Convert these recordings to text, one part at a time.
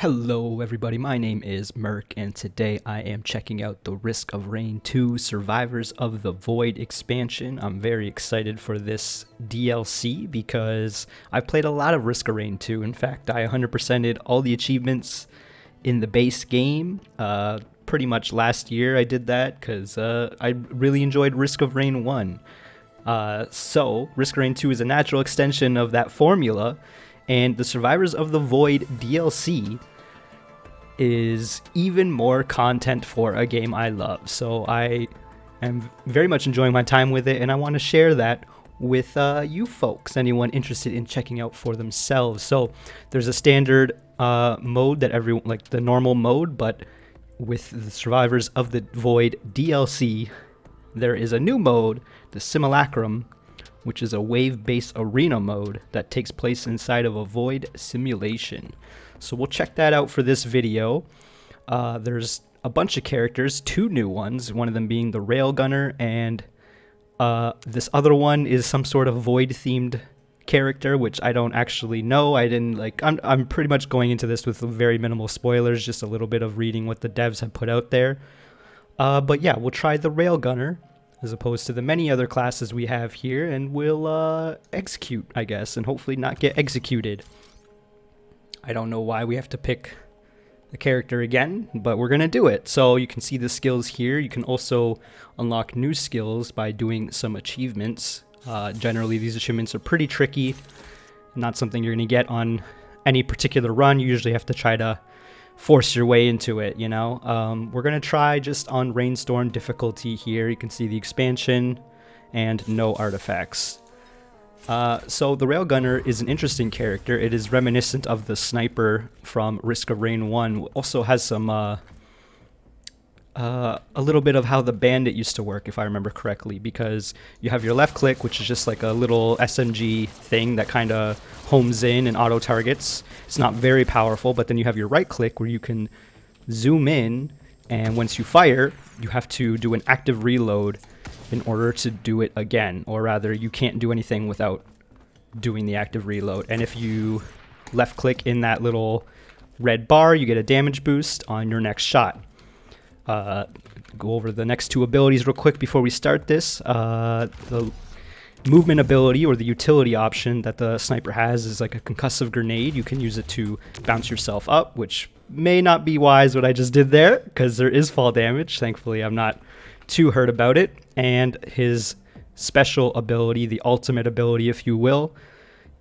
Hello everybody, my name is Merc and today I am checking out the Risk of Rain 2 Survivors of the Void expansion. I'm very excited for this DLC because I've played a lot of Risk of Rain 2. In fact, I 100%ed all the achievements in the base game. Pretty much last year I did that because I really enjoyed Risk of Rain 1. So Risk of Rain 2 is a natural extension of that formula, and the Survivors of the Void DLC is even more content for a game I love. So I am very much enjoying my time with it, and I want to share that with you folks, anyone interested in checking out for themselves. So there's a standard mode that everyone, like the normal mode, but with the Survivors of the Void DLC, there is a new mode, the Simulacrum, which is a wave-based arena mode that takes place inside of a void simulation. So we'll check that out for this video. There's a bunch of characters, two new ones, one of them being the Railgunner, and this other one is some sort of void-themed character, which I don't actually know. I'm pretty much going into this with very minimal spoilers, just a little bit of reading what the devs have put out there. But yeah, we'll try the Railgunner as opposed to the many other classes we have here, and we'll execute, I guess, and hopefully not get executed. I don't know why we have to pick the character again, but we're gonna do it. So you can see the skills here. You can also unlock new skills by doing some achievements. Generally, these achievements are pretty tricky, not something you're gonna get on any particular run. You usually have to try to force your way into it, you know. We're gonna try just on Rainstorm difficulty here. You can see the expansion and no artifacts. So the Railgunner is an interesting character. It is reminiscent of the sniper from Risk of Rain 1. Also has some a little bit of how the bandit used to work, if I remember correctly, because you have your left click, which is just like a little SMG thing that kind of homes in and auto targets. It's not very powerful, but then you have your right click where you can zoom in, and once you fire, you have to do an active reload in order to do it again, or rather, you can't do anything without doing the active reload. And if you left click in that little red bar, you get a damage boost on your next shot. Go over the next two abilities real quick before we start this. The movement ability, or the utility option that the sniper has, is like a concussive grenade. You can use it to bounce yourself up, which may not be wise what I just did there, because there is fall damage. Thankfully, I'm not too hurt about it. And his special ability, the ultimate ability, if you will,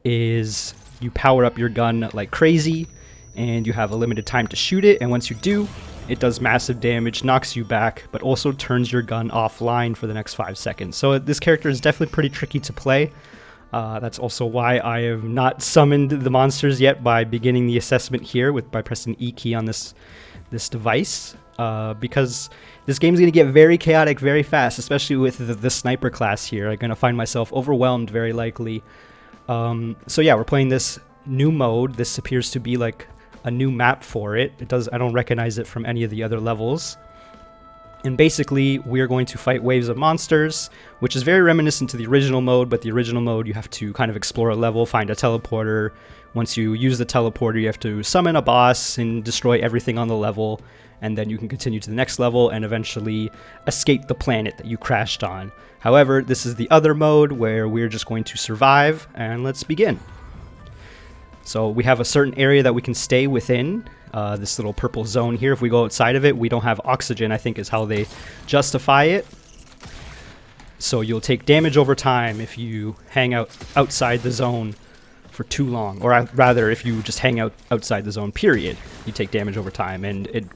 is you power up your gun like crazy, and you have a limited time to shoot it, and once you do, it does massive damage, knocks you back, but also turns your gun offline for the next 5 seconds. So this character is definitely pretty tricky to play. That's also why I have not summoned the monsters yet by beginning the assessment here by pressing E key on this device, because this game is going to get very chaotic very fast, especially with the sniper class here. I'm going to find myself overwhelmed very likely. So yeah, we're playing this new mode. This appears to be like a new map for it. I don't recognize it from any of the other levels. And basically, we're going to fight waves of monsters, which is very reminiscent to the original mode, but the original mode, you have to kind of explore a level, find a teleporter. Once you use the teleporter, you have to summon a boss and destroy everything on the level, and then you can continue to the next level and eventually escape the planet that you crashed on. However, this is the other mode where we're just going to survive, and let's begin. So we have a certain area that we can stay within, this little purple zone here. If we go outside of it, we don't have oxygen, I think is how they justify it. So you'll take damage over time if you hang out outside the zone for too long, or rather if you just hang out outside the zone, period. You take damage over time, and it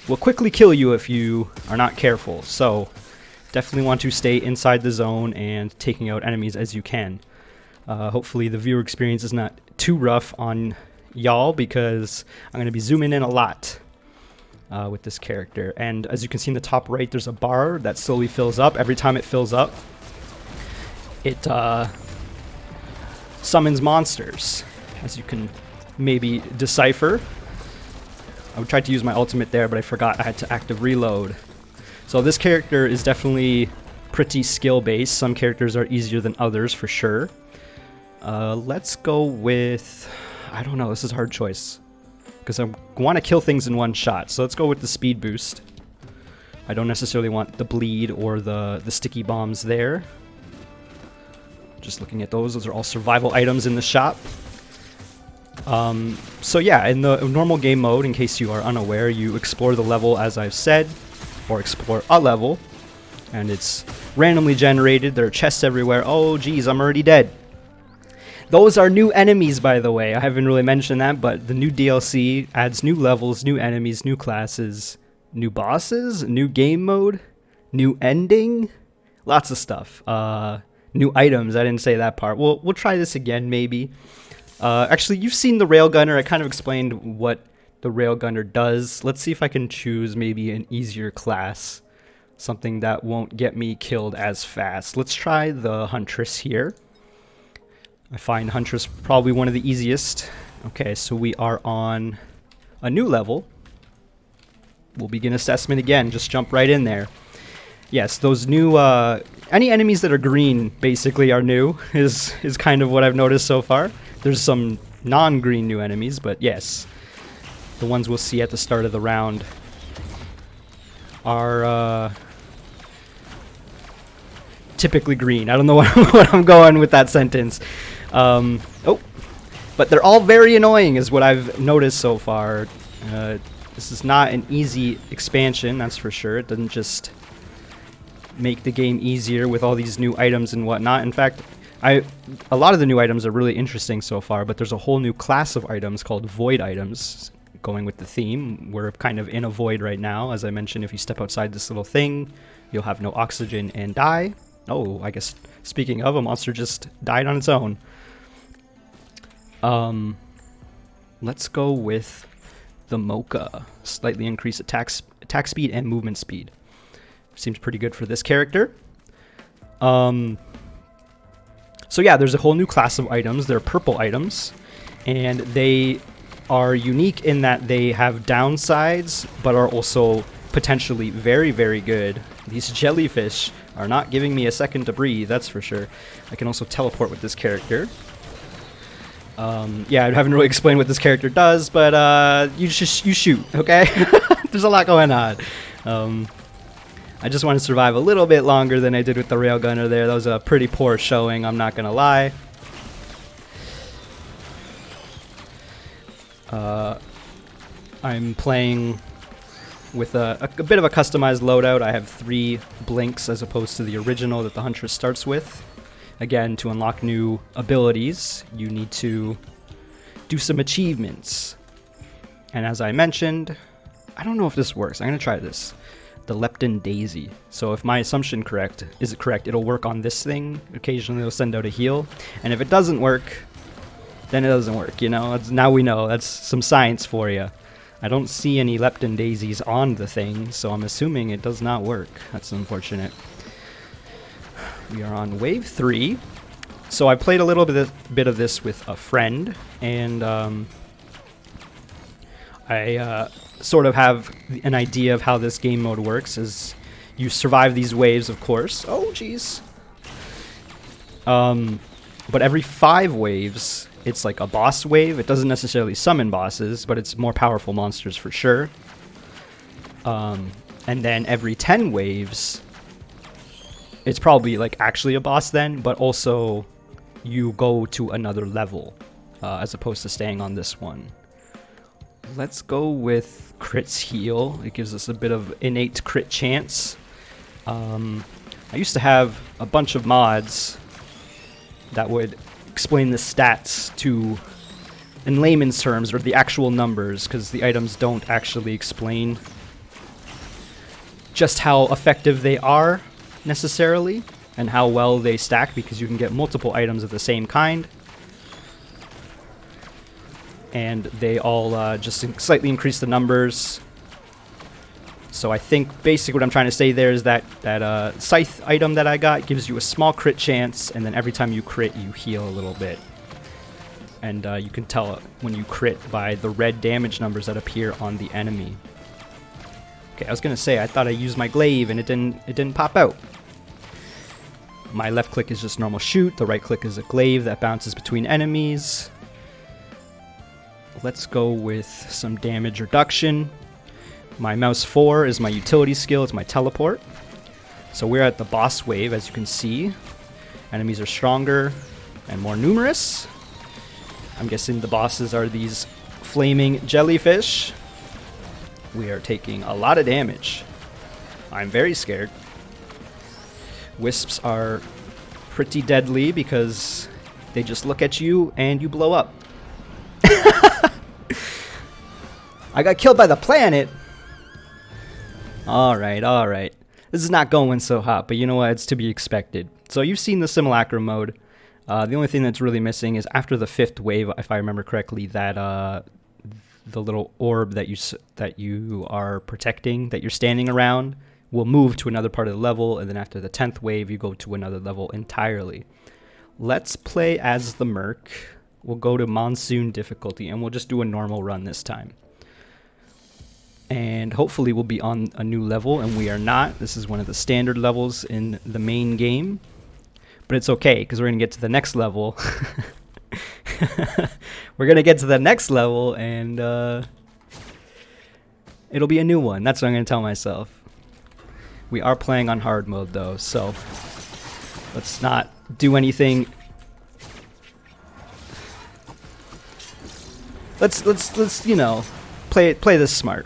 will quickly kill you if you are not careful. So definitely want to stay inside the zone and taking out enemies as you can. Hopefully the viewer experience is not too rough on y'all, because I'm going to be zooming in a lot with this character. And as you can see in the top right, there's a bar that slowly fills up. Every time it fills up, it summons monsters, as you can maybe decipher. I tried to use my ultimate there, but I forgot I had to active reload. So this character is definitely pretty skill-based. Some characters are easier than others for sure. Let's go with, I don't know, this is a hard choice. because I want to kill things in one shot. So let's go with the speed boost. I don't necessarily want the bleed or the sticky bombs there. Just looking at those are all survival items in the shop. So yeah, in the normal game mode, in case you are unaware, you explore the level as I've said, or explore a level, and it's randomly generated. There are chests everywhere. Oh geez, I'm already dead. Those are new enemies, by the way. I haven't really mentioned that, but the new DLC adds new levels, new enemies, new classes, new bosses, new game mode, new ending, lots of stuff. New items. I didn't say that part. We'll try this again, maybe. Actually, you've seen the railgunner. I kind of explained what the railgunner does. Let's see if I can choose maybe an easier class, something that won't get me killed as fast. Let's try the huntress here. I find huntress probably one of the easiest. Okay, so we are on a new level. We'll begin assessment again. Just jump right in there. Yes, those new any enemies that are green basically are new is kind of what I've noticed so far. There's some non-green new enemies, but yes, the ones we'll see at the start of the round are typically green. I don't know what I'm going with that sentence. Oh, but they're all very annoying is what I've noticed so far. This is not an easy expansion, that's for sure. It doesn't just make the game easier with all these new items and whatnot. In fact, a lot of the new items are really interesting so far, but there's a whole new class of items called void items. Going with the theme, we're kind of in a void right now. As I mentioned, if you step outside this little thing, you'll have no oxygen and die. Oh, I guess speaking of, a monster just died on its own. Let's go with the Mocha. Slightly increase attack speed and movement speed. Seems pretty good for this character. So yeah, there's a whole new class of items. They're purple items, and they are unique in that they have downsides, but are also potentially very, very good. These jellyfish are not giving me a second to breathe, that's for sure. I can also teleport with this character. Yeah, I haven't really explained what this character does, but you shoot, okay? There's a lot going on. I just want to survive a little bit longer than I did with the railgunner there. That was a pretty poor showing, I'm not gonna lie. I'm playing with a bit of a customized loadout. I have 3 blinks as opposed to the original that the Huntress starts with. Again, to unlock new abilities, you need to do some achievements. And as I mentioned, I don't know if this works. I'm gonna try this. The Lepton Daisy. So if my assumption is correct, it'll work on this thing. Occasionally it'll send out a heal. And if it doesn't work, then it doesn't work, you know? Now we know. That's some science for you. I don't see any Lepton Daisies on the thing, so I'm assuming it does not work. That's unfortunate. We are on wave 3. So I played a little bit of this with a friend, and I sort of have an idea of how this game mode works. Is you survive these waves, of course. Oh, jeez. But every 5 waves, it's like a boss wave. It doesn't necessarily summon bosses, but it's more powerful monsters for sure. And then every 10 waves, it's probably like actually a boss then, but also you go to another level as opposed to staying on this one. Let's go with crits heal. It gives us a bit of innate crit chance. I used to have a bunch of mods that would explain the stats to, in layman's terms, or the actual numbers, because the items don't actually explain just how effective they are necessarily and how well they stack, because you can get multiple items of the same kind. And they all just slightly increase the numbers. So I think basically what I'm trying to say there is that scythe item that I got gives you a small crit chance, and then every time you crit, you heal a little bit. And you can tell when you crit by the red damage numbers that appear on the enemy. Okay, I was gonna say I thought I used my glaive and it didn't pop out. My left click is just normal shoot. The right click is a glaive that bounces between enemies. let's go with some damage reduction. My mouse 4 is my utility skill, it's my teleport. So we're at the boss wave, as you can see. Enemies are stronger and more numerous. I'm guessing the bosses are these flaming jellyfish. We are taking a lot of damage. I'm very scared. Wisps are pretty deadly because they just look at you and you blow up. I got killed by the planet. Alright, alright. This is not going so hot, but you know what? It's to be expected. So you've seen the simulacrum mode. The only thing that's really missing is after the 5th wave, if I remember correctly, that the little orb that you are protecting, that you're standing around, will move to another part of the level, and then after the 10th wave, you go to another level entirely. Let's play as the Merc. We'll go to Monsoon difficulty, and we'll just do a normal run this time. And hopefully we'll be on a new level, and we are not. This is one of the standard levels in the main game. But it's okay, because we're going to get to the next level. We're going to get to the next level, and it'll be a new one. That's what I'm going to tell myself. We are playing on hard mode, though, so let's not do anything. Let's you know, play this smart.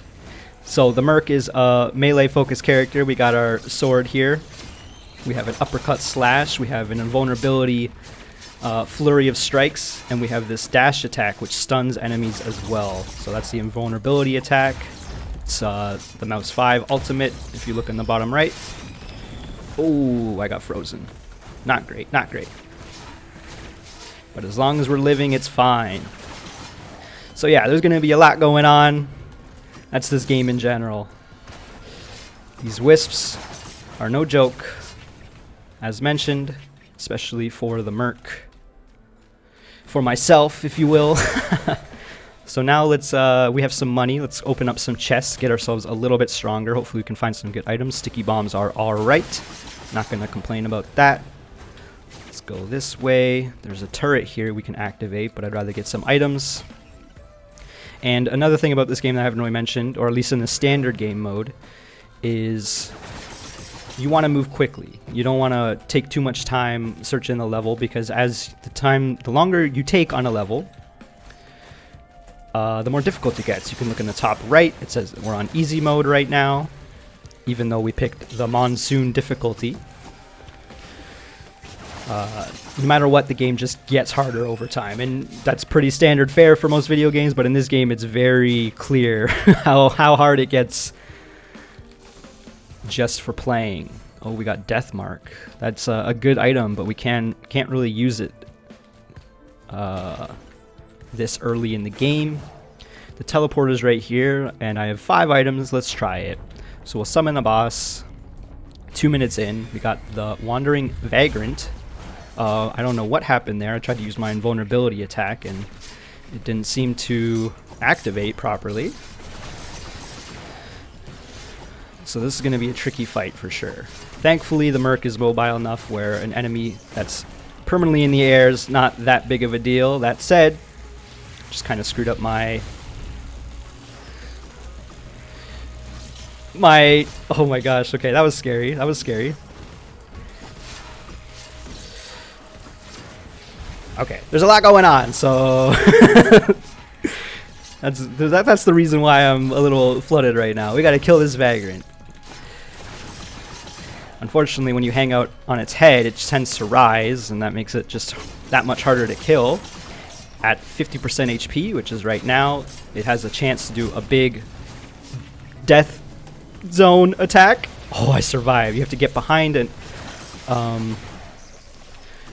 So the Merc is a melee-focused character. We got our sword here. We have an uppercut slash. We have an invulnerability flurry of strikes, and we have this dash attack, which stuns enemies as well. So that's the invulnerability attack. It's the mouse 5 ultimate. If you look in the bottom right. Oh, I got frozen. Not great, not great. But as long as we're living, it's fine. So yeah, there's going to be a lot going on. That's this game in general. These wisps are no joke, as mentioned, especially for the Merc. For myself, if you will. So now let's, we have some money. Let's open up some chests, get ourselves a little bit stronger. Hopefully we can find some good items. Sticky bombs are alright. Not going to complain about that. Let's go this way. There's a turret here we can activate, but I'd rather get some items. And another thing about this game that I haven't really mentioned, or at least in the standard game mode, is you want to move quickly. You don't want to take too much time searching the level, because as the longer you take on a level, the more difficult it gets. You can look in the top right. It says we're on easy mode right now, even though we picked the monsoon difficulty. No matter what, the game just gets harder over time, and that's pretty standard fare for most video games, but in this game it's very clear how hard it gets just for playing. Oh, we got Death Mark. That's a good item, but we can't really use it this early in the game. The teleport is right here, and I have 5 items. Let's try it. So we'll summon the boss. 2 minutes in, we got the Wandering Vagrant. I don't know what happened there. I tried to use my invulnerability attack, and it didn't seem to activate properly. So this is going to be a tricky fight for sure. Thankfully, the Merc is mobile enough where an enemy that's permanently in the air is not that big of a deal. That said, just kind of screwed up my... Oh my gosh, okay, that was scary. That was scary. Okay, there's a lot going on, so that's the reason why I'm a little flooded right now. We gotta kill this Vagrant. Unfortunately, when you hang out on its head, it tends to rise, and that makes it just that much harder to kill. At 50% HP, which is right now, it has a chance to do a big death zone attack. Oh, I survived. You have to get behind and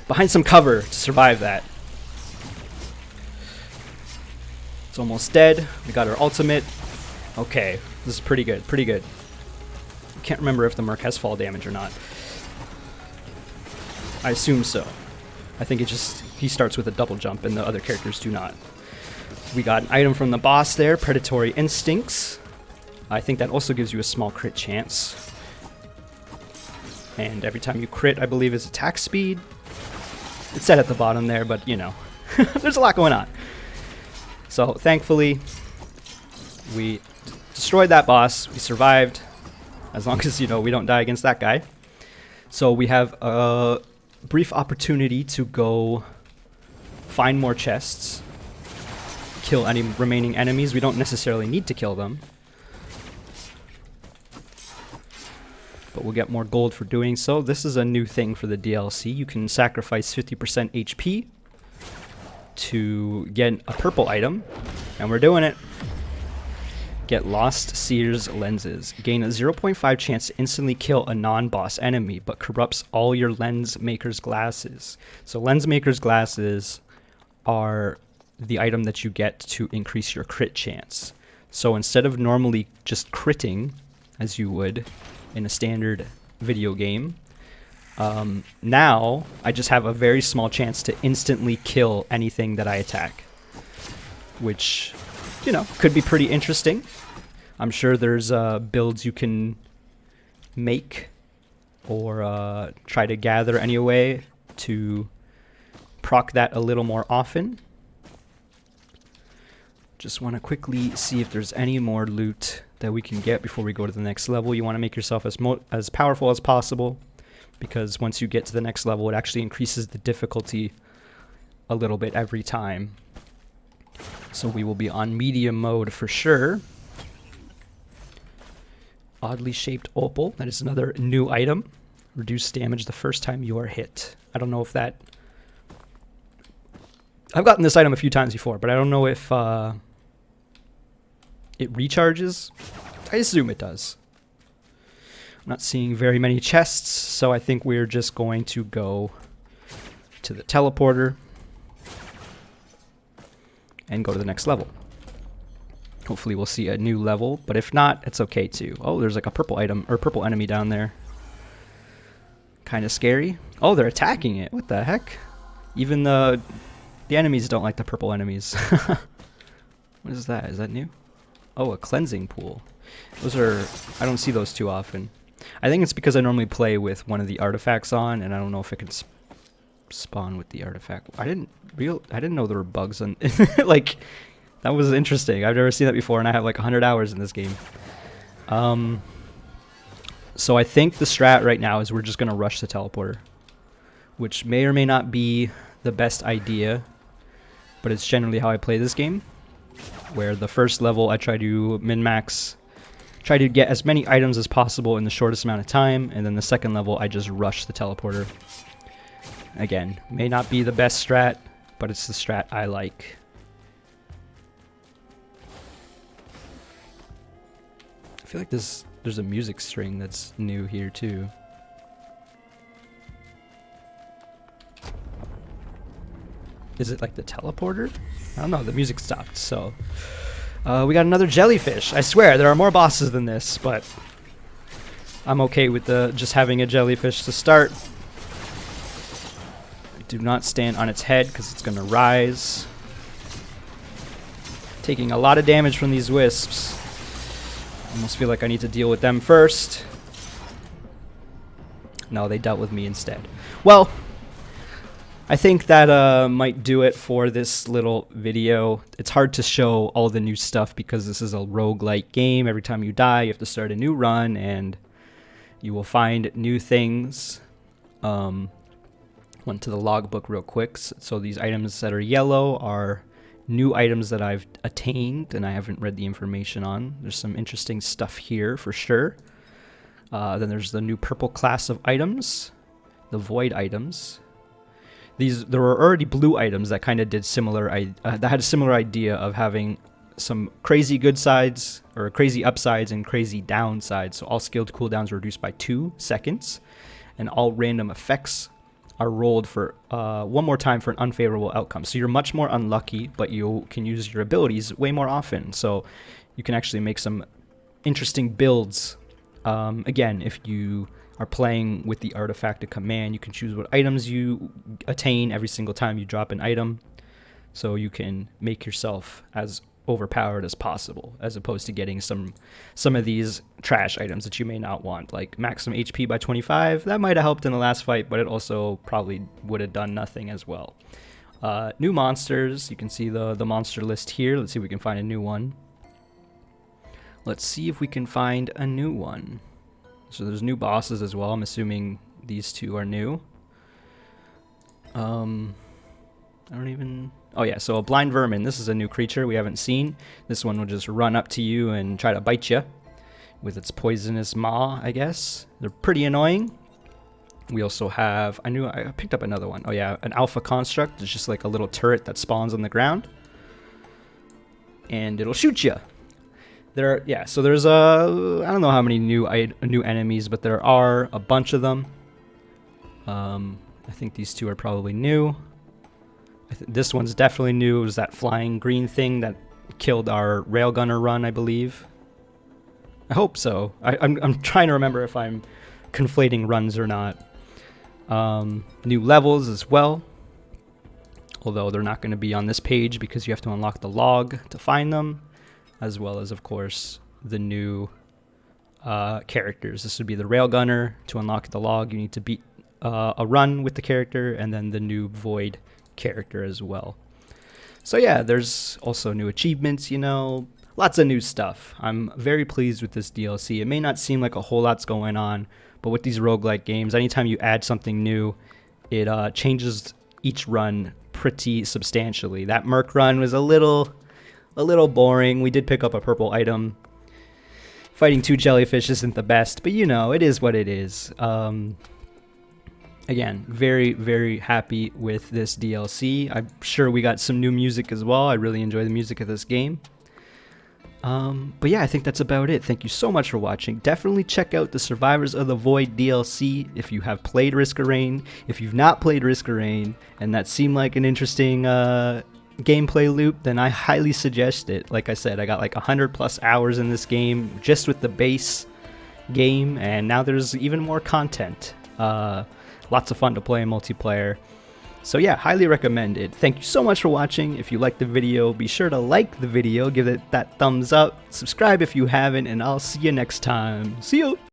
behind some cover to survive that. It's almost dead. We got our ultimate. Okay, this is pretty good, pretty good. Can't remember if the Merc has fall damage or not. I assume so. I think he starts with a double jump and the other characters do not. We got an item from the boss there, Predatory Instincts. I think that also gives you a small crit chance. And every time you crit, I believe, is attack speed. It's set at the bottom there, but you know, there's a lot going on. So thankfully, we destroyed that boss. We survived, as long as, you know, we don't die against that guy. So we have a brief opportunity to go find more chests, kill any remaining enemies. We don't necessarily need to kill them, but we'll get more gold for doing so. This is a new thing for the DLC. You can sacrifice 50% HP to get a purple item, and we're doing it. Get Lost Seer's Lenses. Gain a 0.5 chance to instantly kill a non-boss enemy, but corrupts all your Lens Maker's glasses. So Lens Maker's glasses are the item that you get to increase your crit chance. So instead of normally just critting, as you would in a standard video game, now I just have a very small chance to instantly kill anything that I attack, which, you know, could be pretty interesting. I'm sure there's builds you can make or try to gather anyway to proc that a little more often. Just want to quickly see if there's any more loot that we can get before we go to the next level. You want to make yourself as powerful as possible, because once you get to the next level, it actually increases the difficulty a little bit every time. So we will be on medium mode for sure. Oddly shaped opal. That is another new item. Reduce damage the first time you are hit. I don't know if that... I've gotten this item a few times before, but I don't know if it recharges. I assume it does. I'm not seeing very many chests, so I think we're just going to go to the teleporter and go to the next level. Hopefully we'll see a new level, but if not, it's okay too. Oh, there's like a purple item, or purple enemy down there. Kind of scary. Oh, they're attacking it. What the heck? Even the enemies don't like the purple enemies. What is that? Is that new? Oh, a cleansing pool. Those are... I don't see those too often. I think it's because I normally play with one of the artifacts on, and I don't know if it can spawn with the artifact. I didn't know there were bugs on... like... That was interesting. I've never seen that before, and I have like 100 hours in this game. So I think the strat right now is we're just going to rush the teleporter, which may or may not be the best idea, but it's generally how I play this game, where the first level I try to min-max, try to get as many items as possible in the shortest amount of time, and then the second level I just rush the teleporter. Again, may not be the best strat, but it's the strat I like. I feel like there's a music string that's new here too. Is it like the teleporter? I don't know, the music stopped, so... we got another jellyfish. I swear, there are more bosses than this, but... I'm okay with just having a jellyfish to start. Do not stand on its head, because it's going to rise. Taking a lot of damage from these wisps. Almost feel like I need to deal with them first. No, they dealt with me instead. Well, I think that might do it for this little video. It's hard to show all the new stuff because this is a roguelike game. Every time you die, you have to start a new run, and you will find new things. Went to the logbook real quick. So these items that are yellow are new items that I've attained and I haven't read the information on. There's some interesting stuff here for sure. Then there's the new purple class of items, the void items. There were already blue items that kind of did similar. That had a similar idea of having some crazy good sides or crazy upsides and crazy downsides. So all skilled cooldowns are reduced by 2 seconds, and all random effects are rolled for one more time for an unfavorable outcome. So you're much more unlucky, but you can use your abilities way more often. So you can actually make some interesting builds. Again, if you are playing with the artifact of command, you can choose what items you attain every single time you drop an item. So you can make yourself as overpowered as possible, as opposed to getting some of these trash items that you may not want, like maximum HP by 25. That might have helped in the last fight, but it also probably would have done nothing as well. New monsters. You can see the monster list here. Let's see if we can find a new one. Let's see if we can find a new one. So there's new bosses as well. I'm assuming these two are new. I don't even... Oh yeah, so a blind vermin. This is a new creature we haven't seen. This one will just run up to you and try to bite you with its poisonous maw, I guess. They're pretty annoying. We also have... I picked up another one. Oh yeah, an alpha construct. It's just like a little turret that spawns on the ground. And it'll shoot you. So there's I don't know how many new enemies, but there are a bunch of them. I think these two are probably new. This one's definitely new. It was that flying green thing that killed our railgunner run, I believe. I hope so. I'm trying to remember if I'm conflating runs or not. New levels as well. Although they're not going to be on this page because you have to unlock the log to find them. As well as, of course, the new characters. This would be the railgunner. To unlock the log, you need to beat a run with the character, and then the new void character as well. So yeah, there's also new achievements, you know, lots of new stuff. I'm very pleased with this DLC. It may not seem like a whole lot's going on, but with these roguelike games, anytime you add something new, it changes each run pretty substantially. That Merc run was a little boring. We did pick up a purple item. Fighting 2 jellyfish isn't the best, but you know, it is what it is. Again, very, very happy with this DLC. I'm sure we got some new music as well. I really enjoy the music of this game. But yeah, I think that's about it. Thank you so much for watching. Definitely check out the Survivors of the Void DLC if you have played Risk of Rain. If you've not played Risk of Rain, and that seemed like an interesting gameplay loop, then I highly suggest it. Like I said, I got like 100+ hours in this game just with the base game, and now there's even more content. Lots of fun to play in multiplayer. So yeah, highly recommend it. Thank you so much for watching. If you liked the video, be sure to like the video, give it that thumbs up, subscribe if you haven't, and I'll see you next time. See you!